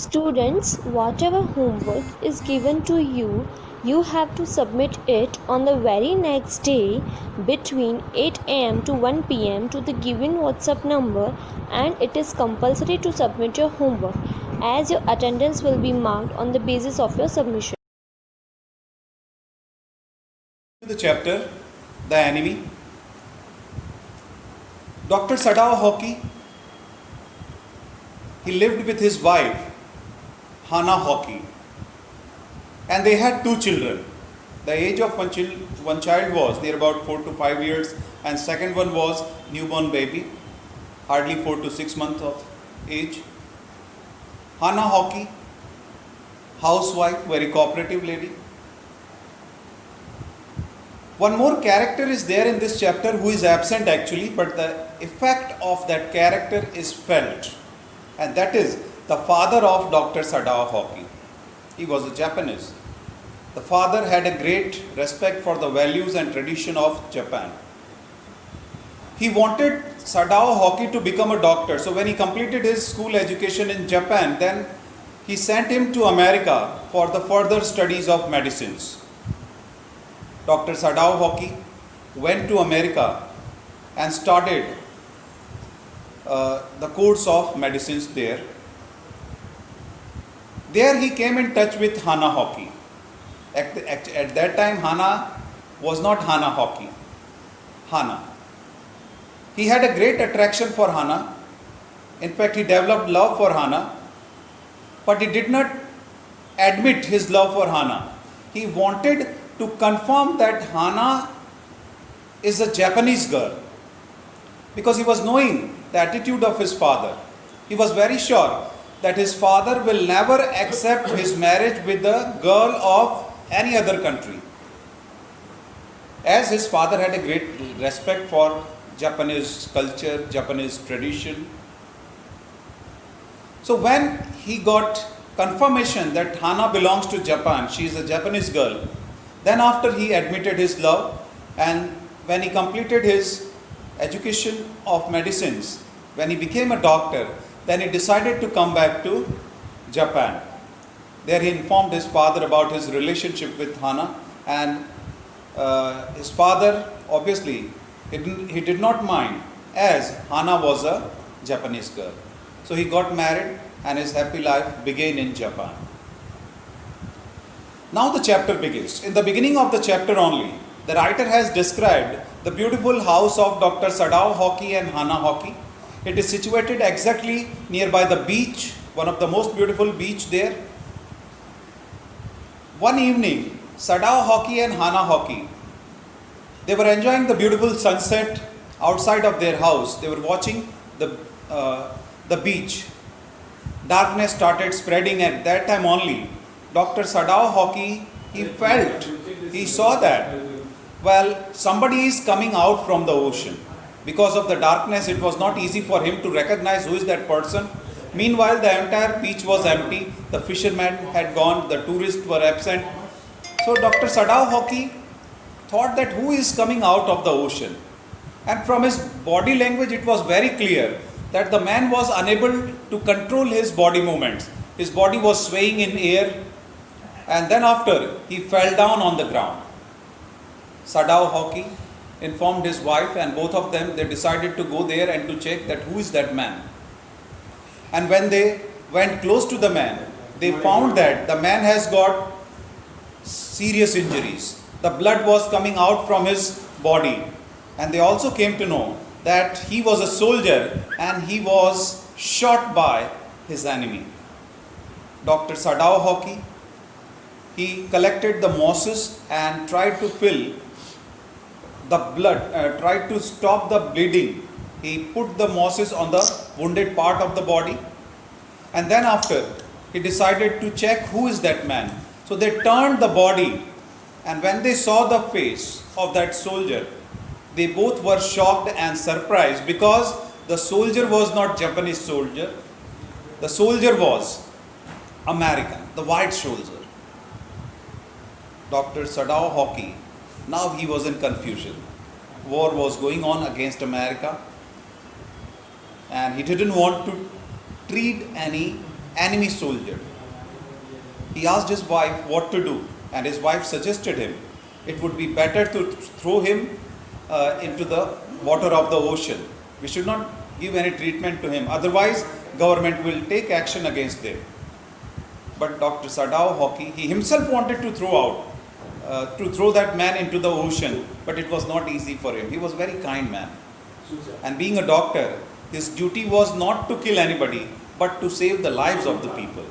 Students, whatever homework is given to you, you have to submit it on the very next day between 8 am to 1 pm to the given WhatsApp number, and it is compulsory to submit your homework as your attendance will be marked on the basis of your submission. The chapter, The Enemy. Dr. Sadao Hockey, he lived with his wife, Hannah Hockey, and they had two children. The age of one child was near about 4 to 5 years, and second one was newborn baby, hardly 4 to 6 months of age. Hannah Hockey, housewife, very cooperative lady. One more character is there in this chapter who is absent actually, but the effect of that character is felt, and that is the father of Dr. Sadao Hockey. He was a Japanese. The father had a great respect for the values and tradition of Japan. He wanted Sadao Hockey to become a doctor. So when he completed his school education in Japan, then he sent him to America for the further studies of medicines. Dr. Sadao Hockey went to America and started the course of medicines there. There he came in touch with Hannah Hockey. At that time, Hannah was not Hannah Hockey. Hannah. He had a great attraction for Hannah. In fact, he developed love for Hannah, but he did not admit his love for Hannah. He wanted to confirm that Hannah is a Japanese girl, because he was knowing the attitude of his father. He was very sure that his father will never accept his marriage with a girl of any other country, as his father had a great respect for Japanese culture, Japanese tradition. So when he got confirmation that Hannah belongs to Japan, she is a Japanese girl, then after he admitted his love, and when he completed his education of medicines, when he became a doctor, then he decided to come back to Japan. There he informed his father about his relationship with Hannah, and his father obviously he did not mind, as Hannah was a Japanese girl. So he got married and his happy life began in Japan. Now the chapter begins. In the beginning of the chapter only, the writer has described the beautiful house of Dr. Sadao Hockey and Hannah Hockey. It is situated exactly nearby the beach, one of the most beautiful beach there. One evening, Sadao Hockey and Hannah Hockey, they were enjoying the beautiful sunset outside of their house. They were watching the beach. Darkness started spreading at that time only. Dr. Sadao Hockey, he saw that, well, somebody is coming out from the ocean. Because of the darkness, it was not easy for him to recognize who is that person. Meanwhile, the entire beach was empty. The fishermen had gone, the tourists were absent. So Dr. Sadao Hockey thought that who is coming out of the ocean? And from his body language, it was very clear that the man was unable to control his body movements. His body was swaying in air, and then after, he fell down on the ground. Sadao Hockey informed his wife, and both of them, they decided to go there and to check that who is that man. And when they went close to the man, they found that the man has got serious injuries. The blood was coming out from his body, and they also came to know that he was a soldier and he was shot by his enemy. Dr. Sadao Hockey, he collected the mosses and tried to fill the blood, tried to stop the bleeding. He put the mosses on the wounded part of the body, and then after, he decided to check who is that man. So they turned the body, and when they saw the face of that soldier, they both were shocked and surprised, because the soldier was not Japanese soldier. The soldier was American, the white soldier. Dr. Sadao Hockey, now he was in confusion. War was going on against America, and he didn't want to treat any enemy soldier. He asked his wife what to do, and his wife suggested him it would be better to throw him into the water of the ocean. We should not give any treatment to him, otherwise government will take action against them. But Dr. Sadao Hockey, he himself wanted to throw that man into the ocean, but it was not easy for him. He was a very kind man. And being a doctor, his duty was not to kill anybody, but to save the lives of the people.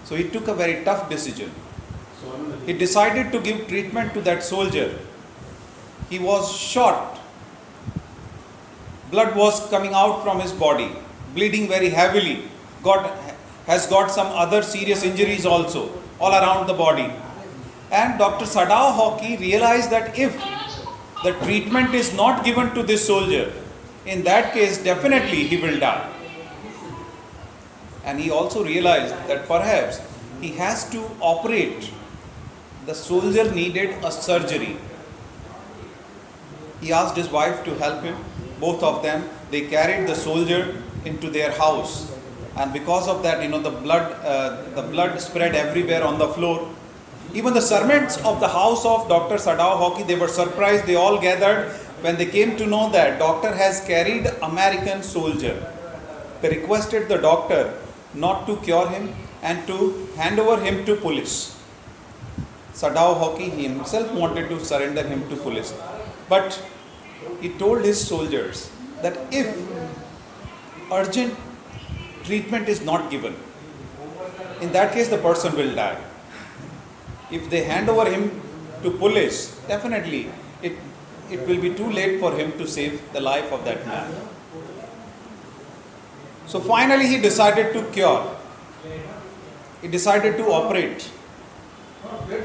So he took a very tough decision. He decided to give treatment to that soldier. He was shot. Blood was coming out from his body, bleeding very heavily. Has got some other serious injuries also, all around the body. And Dr. Sadao Hockey realized that if the treatment is not given to this soldier, in that case definitely he will die. And he also realized that perhaps he has to operate. The soldier needed a surgery. He asked his wife to help him. Both of them, they carried the soldier into their house. And because of that, the blood spread everywhere on the floor. Even the servants of the house of Dr. Sadao Hockey, they were surprised. They all gathered when they came to know that doctor has carried American soldier. They requested the doctor not to cure him and to hand over him to police. Sadao Hockey himself wanted to surrender him to police. But he told his soldiers that if urgent treatment is not given, in that case the person will die. If they hand over him to police, definitely it will be too late for him to save the life of that man. So finally he decided to cure. He decided to operate.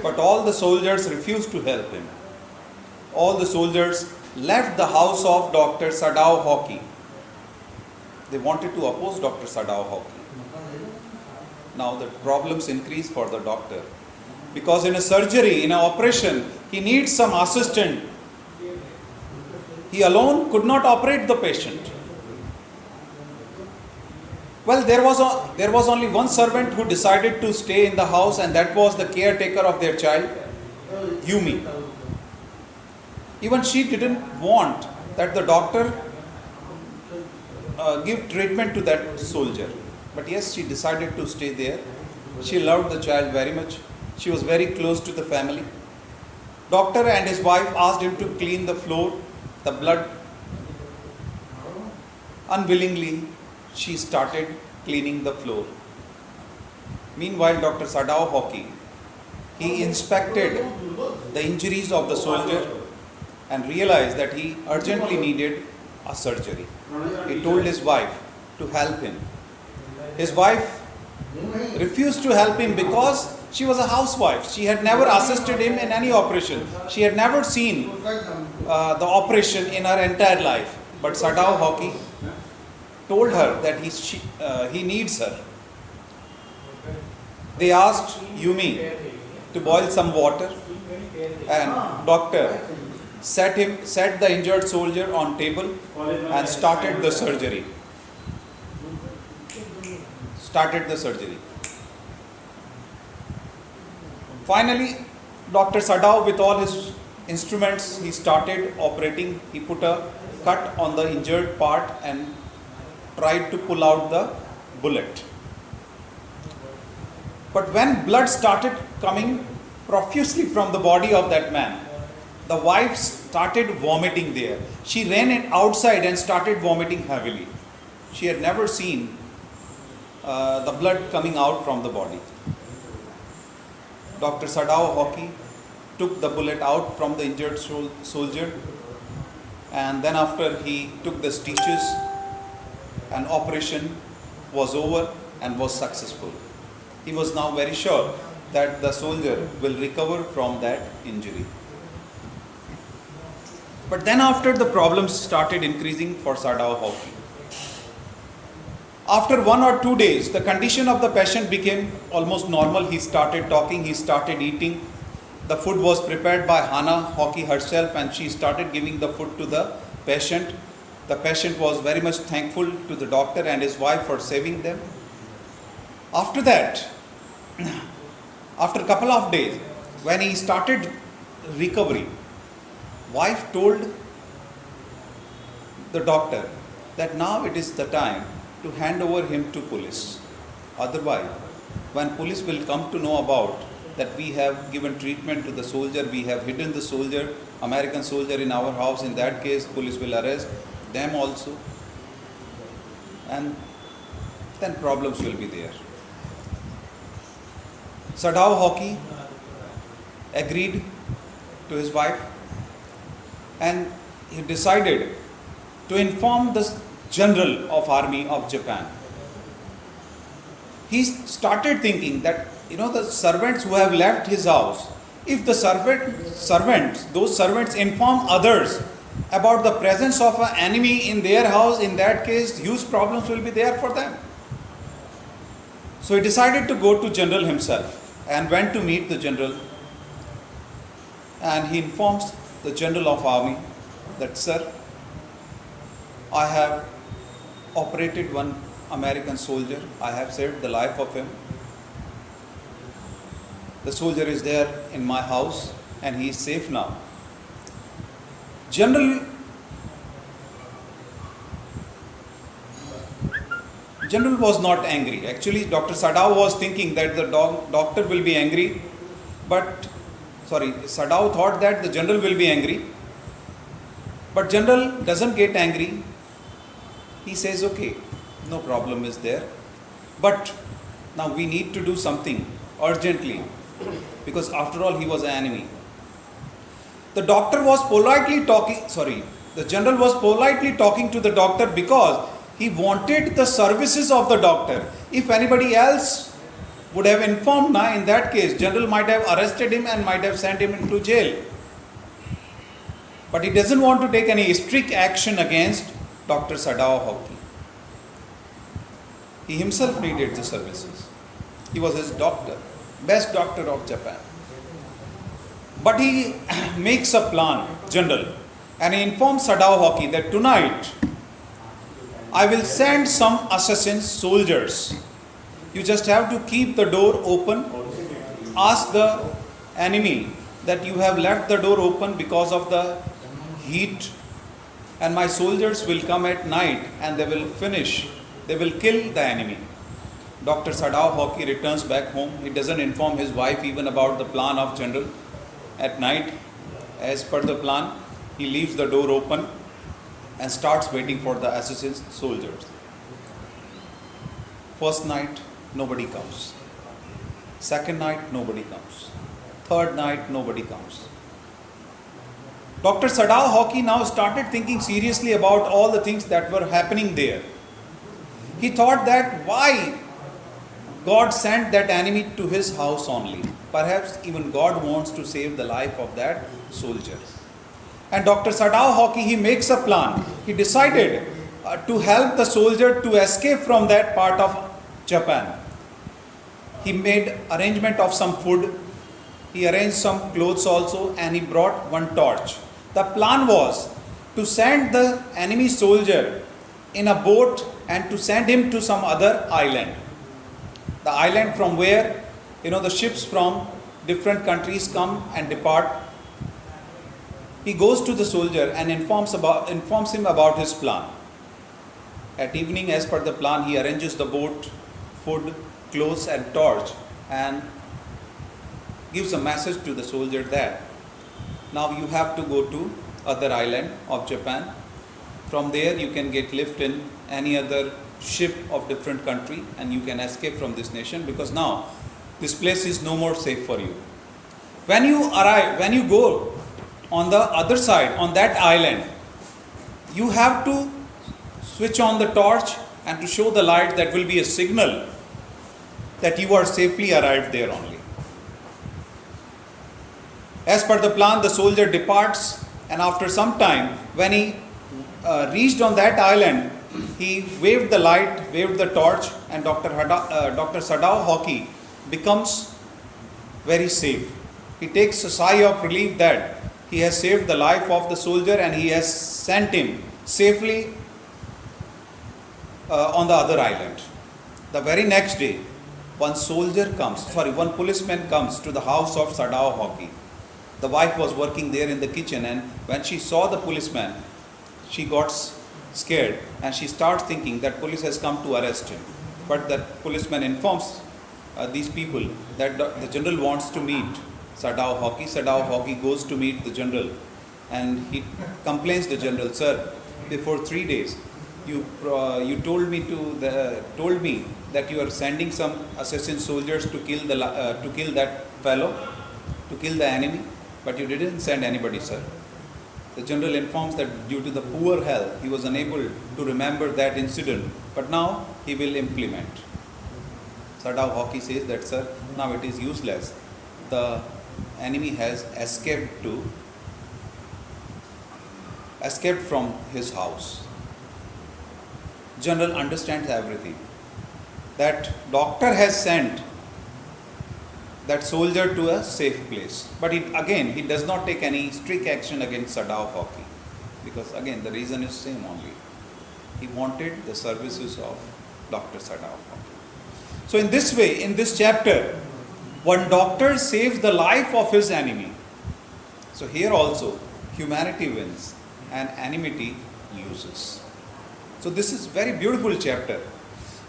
But all the soldiers refused to help him. All the soldiers left the house of Dr. Sadao Hockey. They wanted to oppose Dr. Sadao Hockey. Now the problems increase for the doctor. Because in a surgery, in an operation, he needs some assistant. He alone could not operate the patient. Well, there was only one servant who decided to stay in the house, and that was the caretaker of their child, Yumi. Even she didn't want that the doctor give treatment to that soldier. But yes, she decided to stay there. She loved the child very much. She was very close to the family. Doctor and his wife asked him to clean the floor, the blood. Unwillingly, she started cleaning the floor. Meanwhile, Dr. Sadao Hockey, he inspected the injuries of the soldier and realized that he urgently needed a surgery. He told his wife to help him. His wife refused to help him because she was a housewife. She had never assisted him in any operation. She had never seen the operation in her entire life. But Sadao Hockey told her that he needs her. They asked Yumi to boil some water, and doctor set the injured soldier on table and started the surgery. Finally, Dr. Sadao, with all his instruments, he started operating. He put a cut on the injured part and tried to pull out the bullet. But when blood started coming profusely from the body of that man, the wife started vomiting there. She ran outside and started vomiting heavily. She had never seen the blood coming out from the body. Dr. Sadao Hockey took the bullet out from the injured soldier, and then after he took the stitches, an operation was over and was successful. He was now very sure that the soldier will recover from that injury. But then after, the problems started increasing for Sadao Hockey. After 1 or 2 days, the condition of the patient became almost normal. He started talking, he started eating. The food was prepared by Hana Hockey herself, and she started giving the food to the patient. The patient was very much thankful to the doctor and his wife for saving them. After that, after a couple of days, when he started recovery, wife told the doctor that now it is the time to hand over him to police. Otherwise, when police will come to know about that we have given treatment to the soldier, we have hidden the soldier, American soldier in our house, in that case, police will arrest them also. And then problems will be there. Sadao Hockey agreed to his wife, and he decided to inform the general of army of Japan. He started thinking that the servants who have left his house, if the those servants inform others about the presence of an enemy in their house, in that case huge problems will be there for them. So he decided to go to general himself and went to meet the general, and he informs the general of army that, sir, I have operated one American soldier, I have saved the life of him. The soldier is there in my house and he is safe now. General was not angry. Actually, Dr. Sadao was thinking that the doctor will be angry, Sadao thought that the general will be angry. But general doesn't get angry. He says, okay, no problem is there. But now we need to do something urgently, because after all he was an enemy. The general was politely talking to the doctor because he wanted the services of the doctor. If anybody else would have informed, in that case, general might have arrested him and might have sent him into jail. But he doesn't want to take any strict action against Dr. Sadao Hockey. He himself needed the services. He was his doctor, best doctor of Japan. But he makes a plan, general, and he informs Sadao Hockey that tonight I will send some assassins, soldiers. You just have to keep the door open. Ask the enemy that you have left the door open because of the heat, and my soldiers will come at night and they will kill the enemy. Dr. Sadao Hockey returns back home. He doesn't inform his wife even about the plan of general. At night, as per the plan, he leaves the door open and starts waiting for the assassins, soldiers. First night, nobody comes. Second night, nobody comes. Third night, nobody comes. Dr. Sadao Hockey now started thinking seriously about all the things that were happening there. He thought that why God sent that enemy to his house only. Perhaps even God wants to save the life of that soldier. And Dr. Sadao Hockey, he makes a plan. He decided to help the soldier to escape from that part of Japan. He made arrangement of some food. He arranged some clothes also, and he brought one torch. The plan was to send the enemy soldier in a boat and to send him to some other island. The island from where the ships from different countries come and depart. He goes to the soldier and informs him about his plan. At evening, as per the plan, he arranges the boat, food, clothes and torch, and gives a message to the soldier that now you have to go to other island of Japan. From there you can get lift in any other ship of different country and you can escape from this nation, because now this place is no more safe for you. When you go on the other side, on that island, you have to switch on the torch and to show the light, that will be a signal that you are safely arrived there only. As per the plan, the soldier departs, and after some time, when he reached on that island, he waved the light, waved the torch, and Dr. Sadao Hockey becomes very safe. He takes a sigh of relief that he has saved the life of the soldier and he has sent him safely on the other island. The very next day, one policeman comes to the house of Sadao Hockey. The wife was working there in the kitchen, and when she saw the policeman, she got scared and she starts thinking that police has come to arrest him. But the policeman informs these people that the general wants to meet Sadao Hockey. Sadao Hockey goes to meet the general, and he complains the general, sir, before 3 days you told me that you are sending some assassin soldiers to kill that fellow, to kill the enemy, but you didn't send anybody, sir. The general informs that due to the poor health, he was unable to remember that incident, but now he will implement. Sadao Hockey says that, sir, now it is useless. The enemy has escaped from his house. General understands everything. That doctor has sent that soldier to a safe place. But he does not take any strict action against Sadao Hockey, because again the reason is same only. He wanted the services of Dr. Sadao Hockey. So in this way, in this chapter, one doctor saves the life of his enemy. So here also, humanity wins and enmity loses. So this is very beautiful chapter.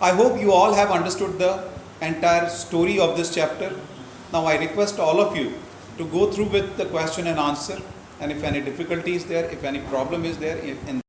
I hope you all have understood the entire story of this chapter. Now I request all of you to go through with the question and answer, and if any difficulty is there, if any problem is there in